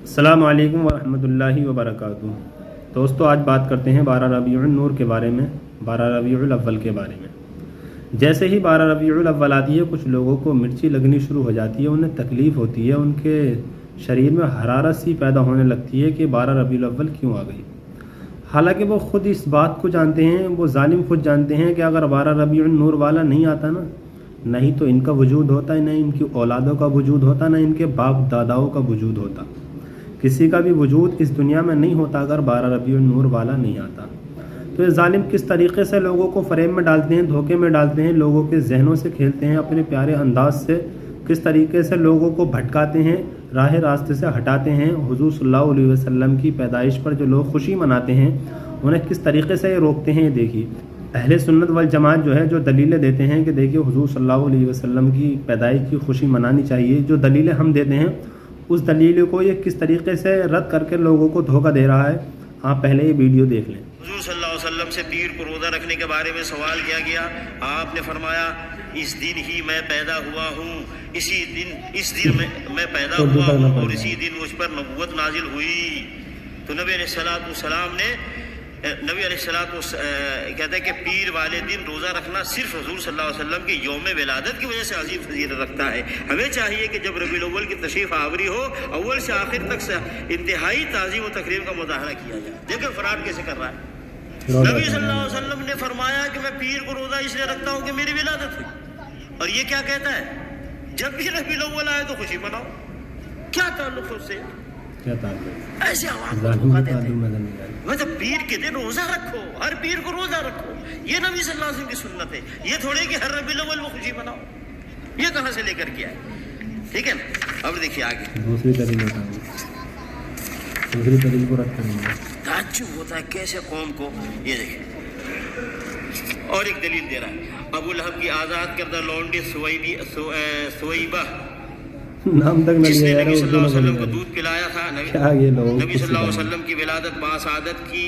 अस्सलामु अलैकुम वरहमतुल्लाहि वबरकातुहू। दोस्तों, आज बात करते हैं 12 रबीउल नूर के बारे में, 12 रबीउल अव्वल के बारे में। जैसे ही 12 रबीउल अव्वल आती है, कुछ लोगों को मिर्ची लगनी शुरू हो जाती है, उन्हें तकलीफ़ होती है, उनके शरीर में हरारत सी पैदा होने लगती है कि 12 रबीउल अव्वल क्यों आ गई। हालांकि वो ख़ुद इस बात को जानते हैं, वो जालिम खुद जानते हैं कि अगर 12 रबीउल नूर वाला नहीं आता ना, नहीं तो इनका वजूद होता, नहीं इनकी औलादों का वजूद होता, ना इनके बाप दादाओं का वजूद होता। किसी का भी वजूद इस दुनिया में नहीं होता अगर 12 रबीउल नूर वाला नहीं आता। तो ये जालिम किस तरीके से लोगों को फ़रेब में डालते हैं, धोखे में डालते हैं, लोगों के जहनों से खेलते हैं, अपने प्यारे अंदाज से किस तरीके से लोगों को भटकाते हैं, राह रास्ते से हटाते हैं। हुज़ूर सल्लल्लाहु अलैहि वसल्लम की पैदाइश पर जो लोग खुशी मनाते हैं, उन्हें किस तरीके से रोकते हैं। देखिए, अहले सुन्नत वल जमात जो है, जो दलीलें देते हैं कि देखिए हुज़ूर सल्लल्लाहु अलैहि वसल्लम की पैदाइश की खुशी मनानी चाहिए, जो दलीलें हम देते हैं उस दलील को ये किस तरीके से रद्द करके लोगों को धोखा दे रहा है, आप पहले ये वीडियो देख लें। हुज़ूर सल्लल्लाहु अलैहि वसल्लम से पीर को रोज़ा रखने के बारे में सवाल किया गया। आपने फरमाया, इस दिन ही मैं पैदा हुआ हूँ, इस दिन मैं पैदा हुआ हूँ और इसी दिन मुझ पर नबूवत नाजिल हुई। तो नबी अलैहिस्सलाम कहते हैं कि पीर वाले दिन रोज़ा रखना सिर्फ हुज़ूर सल्लल्लाहु अलैहि वसल्लम के यौम विलादत की वजह से अजीब फजीलत रखता है। हमें चाहिए कि जब रबीउल अव्वल की तशरीफ़ आवरी हो, अव्वल से आखिर तक से इंतहाई ताज़ीम व तकरीम का मुज़ाहरा किया जाए। देखो फराड कैसे कर रहा है। नबी सल्लल्लाहु अलैहि वसल्लम ने फरमाया कि मैं पीर को रोज़ा इसलिए रखता हूँ कि मेरी विलादत हुई, और ये क्या कहता है, जब भी रबीउल अव्वल आए तो खुशी मनाओ। क्या ताल्लुक़ है उससे? ऐसे आवाज़ धोखा देते हैं। मतलब पीर के दिन रोज़ा रखो, हर पीर को रोज़ा रखो, ये नबी सल्लल्लाहु अलैहि वसल्लम की सुन्नत है। ये थोड़े कि हर रबीउल अव्वल वो खुशी मनाओ, ये कहाँ से लेकर के आए? ठीक है ना। अब देखिए आगे दूसरी दलील को रख करेंगे। ताज्जुब होता है कैसे कौम को, ये देखिए और एक दलील दे रहा है। अबू लहब की आज़ाद करदा लौंडी सुवैबा नाम तक नहीं जिसने है, नबी सल्लल्लाहु अलैहि वसल्लम को दूध पिलाया था। नबी सल्लल्लाहु अलैहि वसल्लम की विलादत बासादत की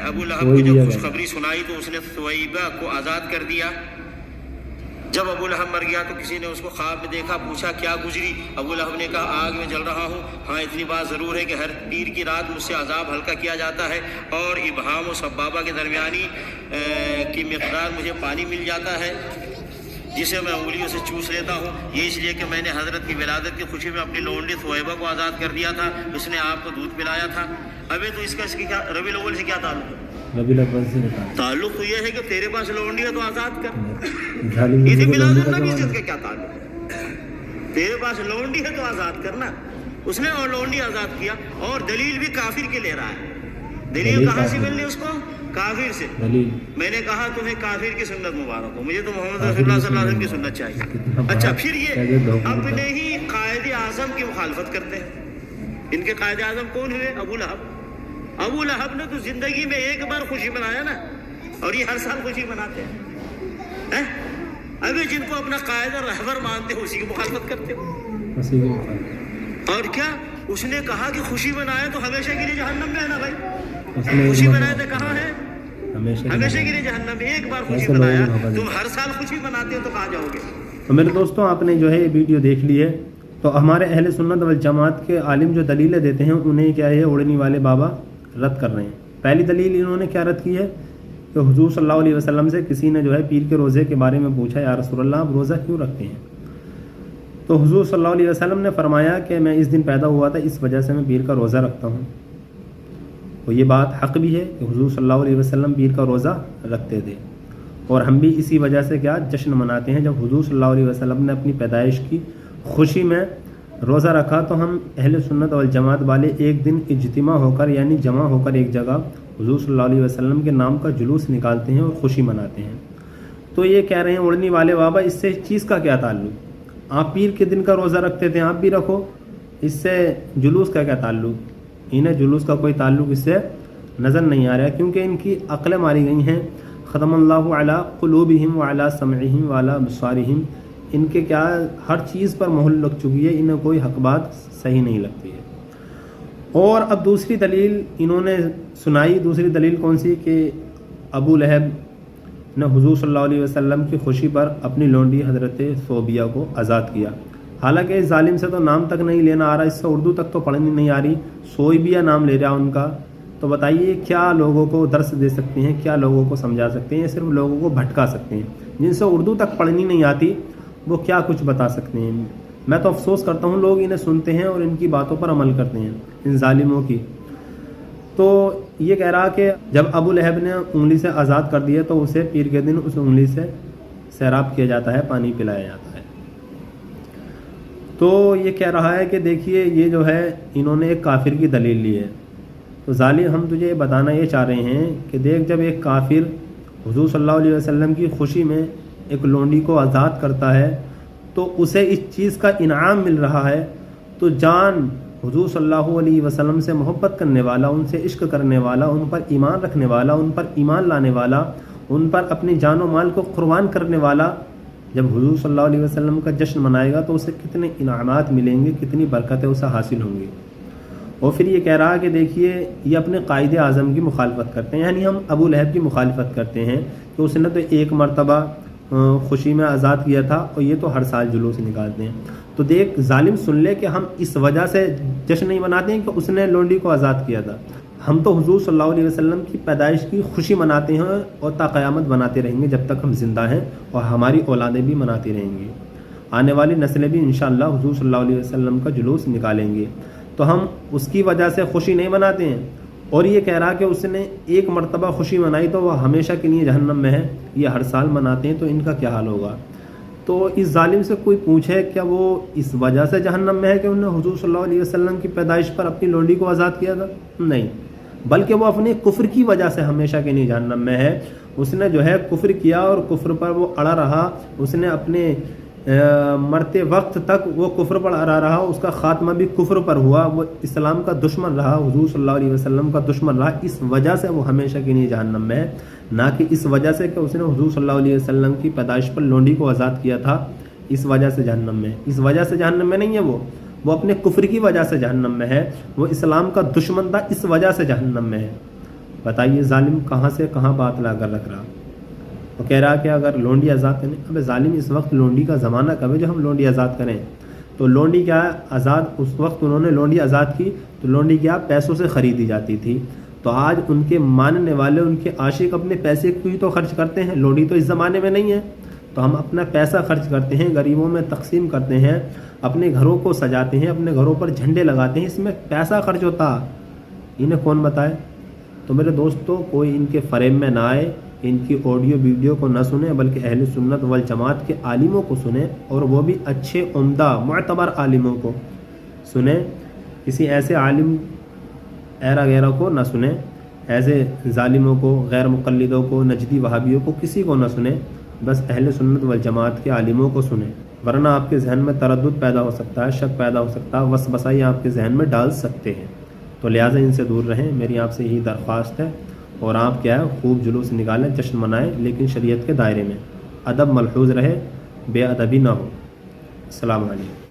अबू लहब को जब खुशखबरी सुनाई तो उसने सुवैबा को आज़ाद कर दिया। जब अबू लहब मर गया तो किसी ने उसको ख्वाब में देखा, पूछा क्या गुजरी? अबू लहब ने कहा, आग में जल रहा हूँ। हाँ, इतनी बात ज़रूर है कि हर पीर की रात मुझसे अजाब हल्का किया जाता है और इब्हाम और सब्बाबा के दरमियानी की मिक़दार मुझे पानी मिल जाता है, जिसे मैं उंगलियों से चूस लेता हूँ। ये इसलिए कि मैंने हज़रत की विलादत की खुशी में अपनी लोंडी सुवैबा को आज़ाद कर दिया था, उसने आपको दूध पिलाया था। अबे तो इसकी क्या रबीउल अव्वल से क्या ताल्लुक़ है? रबीउल अव्वल से ताल्लुक़ तो ये है कि तेरे पास लोंडी है तो आज़ाद कर। इसी विलादत नबी इज़्ज़त का क्या ताल्लुक़? तेरे पास लोंडी है तो आज़ाद करना। उसने और लोंडी आज़ाद किया, और दलील भी काफिर के ले रहा है। दलील कहाँ से मिलनी उसको? काफिर से। मैंने कहा तुम्हें काफिर की सुन्नत मुबारक हो, मुझे तो मोहम्मद रसूलुल्लाह सल्लल्लाहु अलैहि वसल्लम की सुन्नत चाहिए। अच्छा, फिर ये अपने ही कायदे आज़म की मुखालफत करते हैं। इनके कायदे आज़म कौन हुए? अबू लहब। अबू लहब ने तो जिंदगी में एक बार खुशी मनाया ना, और ये हर साल खुशी मनाते हैं। अभी जिनको अपना कायदा रहबर मानते हो उसी की मुखालफत करते हो। और क्या उसने कहा कि खुशी मनाए तो हमेशा के लिए जहन्नम में है ना भाई? खुशी मनाए तो कहाँ है? हमेशा के लिए जहन्नम में। एक बार खुशी मनाया, तुम हर साल खुशी मनाते हो तो कहाँ जाओगे? तो मेरे दोस्तों, आपने जो है ये वीडियो देख ली है। तो हमारे अहले सुन्नत वल जमात के आलिम जो दलीलें देते हैं, उन्हें क्या है, उड़ने वाले बाबा रद्द कर रहे हैं। पहली दलील इन्होंने क्या रद्द की है कि हुज़ूर सल्लल्लाहु अलैहि वसल्लम से किसी ने जो है पीर के रोज़े के बारे में पूछा, या रसूलल्लाह आप रोज़ा क्यों रखते हैं? तो हुज़ूर सल्लल्लाहु अलैहि वसल्लम ने फरमाया कि मैं इस दिन पैदा हुआ था, इस वजह से मैं पीर का रोज़ा रखता हूँ। तो ये बात हक़ भी है कि हुज़ूर सल्लल्लाहु अलैहि वसल्लम पीर का रोज़ा रखते थे, और हम भी इसी वजह से क्या जश्न मनाते हैं। जब हुज़ूर सल्लल्लाहु अलैहि वसल्लम ने अपनी पैदाइश की खुशी में रोज़ा रखा, तो हम अहले सुन्नत वल जमात वाले एक दिन इज्तिमा होकर, यानी जमा होकर एक जगह हुज़ूर सल्लल्लाहु अलैहि वसल्लम के नाम का जुलूस निकालते हैं और खुशी मनाते हैं। तो ये कह रहे हैं उड़ने वाले बाबा, इससे चीज़ का क्या ताल्लुक़? आप पीर के दिन का रोज़ा रखते थे, आप भी रखो, इससे जुलूस का क्या ताल्लुक़? इन्हें जुलूस का कोई ताल्लुक़ इससे नज़र नहीं आ रहा, क्योंकि इनकी अक़लें मारी गई हैं। ख़तमल्लाहु अला क़ुलूबिहिम व अला समइहिम व अला अब्सारिहिम। इनके क्या हर चीज़ पर मोहर लग चुकी है, इन्हें कोई हक़ बात सही नहीं लगती है। और अब दूसरी दलील इन्होंने सुनाई। दूसरी दलील कौन सी? कि अबू लहब ने हुज़ूर सल्लल्लाहु अलैहि वसल्लम की खुशी पर अपनी लोंडी हज़रत सोबिया को आज़ाद किया। حالانکہ اس ظالم سے تو نام تک نہیں لینا آ رہا، اس سے اردو تک تو پڑھنی نہیں آ رہی، سوئی بھی نام لے رہا ان کا، تو بتائیے کیا لوگوں کو درس دے سکتے ہیں، کیا لوگوں کو سمجھا سکتے ہیں، صرف لوگوں کو بھٹکا سکتے ہیں۔ جن سے اردو تک پڑھنی نہیں آتی وہ کیا کچھ بتا سکتے ہیں۔ میں تو افسوس کرتا ہوں لوگ انہیں سنتے ہیں اور ان کی باتوں پر عمل کرتے ہیں، ان ظالموں کی۔ تو یہ کہہ رہا کہ جب ابو لہب نے انگلی سے آزاد کر دیا تو اسے پیر کے دن اس انگلی سے سیراب کیا جاتا ہے، پانی پلایا جاتا ہے۔ تو یہ کہہ رہا ہے کہ دیکھیے یہ جو ہے انہوں نے ایک کافر کی دلیل لی ہے۔ تو ظالم ہم تجھے بتانا یہ چاہ رہے ہیں کہ دیکھ، جب ایک کافر حضور صلی اللہ علیہ وسلم کی خوشی میں ایک لونڈی کو آزاد کرتا ہے تو اسے اس چیز کا انعام مل رہا ہے، تو جان حضور صلی اللہ علیہ وسلم سے محبت کرنے والا، ان سے عشق کرنے والا، ان پر ایمان رکھنے والا، ان پر ایمان لانے والا، ان پر اپنی جان و مال کو قربان کرنے والا جب حضور صلی اللہ علیہ وسلم کا جشن منائے گا تو اسے کتنے انعامات ملیں گے، کتنی برکتیں اسے حاصل ہوں گی۔ اور پھر یہ کہہ رہا کہ دیکھیے یہ اپنے قائد اعظم کی مخالفت کرتے ہیں، یعنی ہم ابو لہب کی مخالفت کرتے ہیں کہ اس نے تو ایک مرتبہ خوشی میں آزاد کیا تھا اور یہ تو ہر سال جلوس نکالتے ہیں۔ تو دیکھ ظالم سن لے کہ ہم اس وجہ سے جشن نہیں مناتے ہیں کہ اس نے لونڈی کو آزاد کیا تھا، ہم تو حضور صلی اللہ علیہ وسلم کی پیدائش کی خوشی مناتے ہیں اور تا قیامت مناتے رہیں گے جب تک ہم زندہ ہیں، اور ہماری اولادیں بھی مناتی رہیں گی، آنے والی نسلیں بھی انشاءاللہ حضور صلی اللہ علیہ وسلم کا جلوس نکالیں گے۔ تو ہم اس کی وجہ سے خوشی نہیں مناتے ہیں۔ اور یہ کہہ رہا کہ اس نے ایک مرتبہ خوشی منائی تو وہ ہمیشہ کے لیے جہنم میں ہے، یہ ہر سال مناتے ہیں، تو ان کا کیا حال ہوگا؟ تو اس ظالم سے کوئی پوچھے کیا وہ اس وجہ سے جہنم میں ہے کہ انہوں نے حضور صلی اللہ علیہ وسلم کی پیدائش پر اپنی لونڈی کو آزاد کیا تھا؟ نہیں، بلکہ وہ اپنے کفر کی وجہ سے ہمیشہ کے لیے جہنم میں ہے۔ اس نے جو ہے کفر کیا اور کفر پر وہ اڑا رہا، اس نے اپنے مرتے وقت تک وہ کفر پر اڑا رہا، اس کا خاتمہ بھی کفر پر ہوا، وہ اسلام کا دشمن رہا، حضور صلی اللہ علیہ وسلم کا دشمن رہا، اس وجہ سے وہ ہمیشہ کے لیے جہنم میں ہے، نہ کہ اس وجہ سے کہ اس نے حضور صلی اللہ علیہ وسلم کی پیدائش پر لونڈی کو آزاد کیا تھا، اس وجہ سے جہنم میں۔ اس وجہ سے جہنم میں نہیں ہے، وہ اپنے کفر کی وجہ سے جہنم میں ہے، وہ اسلام کا دشمن تھا، اس وجہ سے جہنم میں ہے۔ بتائیے ظالم کہاں سے کہاں بات لا کر رکھ رہا۔ وہ کہہ رہا کہ اگر لونڈی آزاد کریں، اب ظالم اس وقت لونڈی کا زمانہ کب ہے جو ہم لونڈی آزاد کریں؟ تو لونڈی کیا ہے آزاد، اس وقت انہوں نے لونڈی آزاد کی تو لونڈی کیا پیسوں سے خریدی جاتی تھی، تو آج ان کے ماننے والے، ان کے عاشق اپنے پیسے کو ہی تو خرچ کرتے ہیں، لونڈی تو اس زمانے میں نہیں ہے، تو ہم اپنا پیسہ خرچ کرتے ہیں، غریبوں میں تقسیم کرتے ہیں، اپنے گھروں کو سجاتے ہیں، اپنے گھروں پر جھنڈے لگاتے ہیں، اس میں پیسہ خرچ ہوتا، انہیں کون بتائے؟ تو میرے دوستوں کوئی ان کے فریب میں نہ آئے، ان کی آڈیو ویڈیو کو نہ سنیں، بلکہ اہل سنت والجماعت کے عالموں کو سنیں، اور وہ بھی اچھے عمدہ معتبر عالموں کو سنیں، کسی ایسے عالم ایرا غیرہ کو نہ سنیں، ایسے ظالموں کو، غیر مقلدوں کو، نجدی وہابیوں کو، کسی کو نہ سنیں، بس اہل سنت والجماعت کے عالموں کو سنیں، ورنہ آپ کے ذہن میں تردد پیدا ہو سکتا ہے، شک پیدا ہو سکتا ہے، وسوسہ آپ کے ذہن میں ڈال سکتے ہیں، تو لہٰذا ان سے دور رہیں، میری آپ سے یہی درخواست ہے۔ اور آپ کیا ہے خوب جلوس نکالیں، جشن منائیں، لیکن شریعت کے دائرے میں، ادب ملحوظ رہے، بے ادبی نہ ہو۔ السلام علیکم۔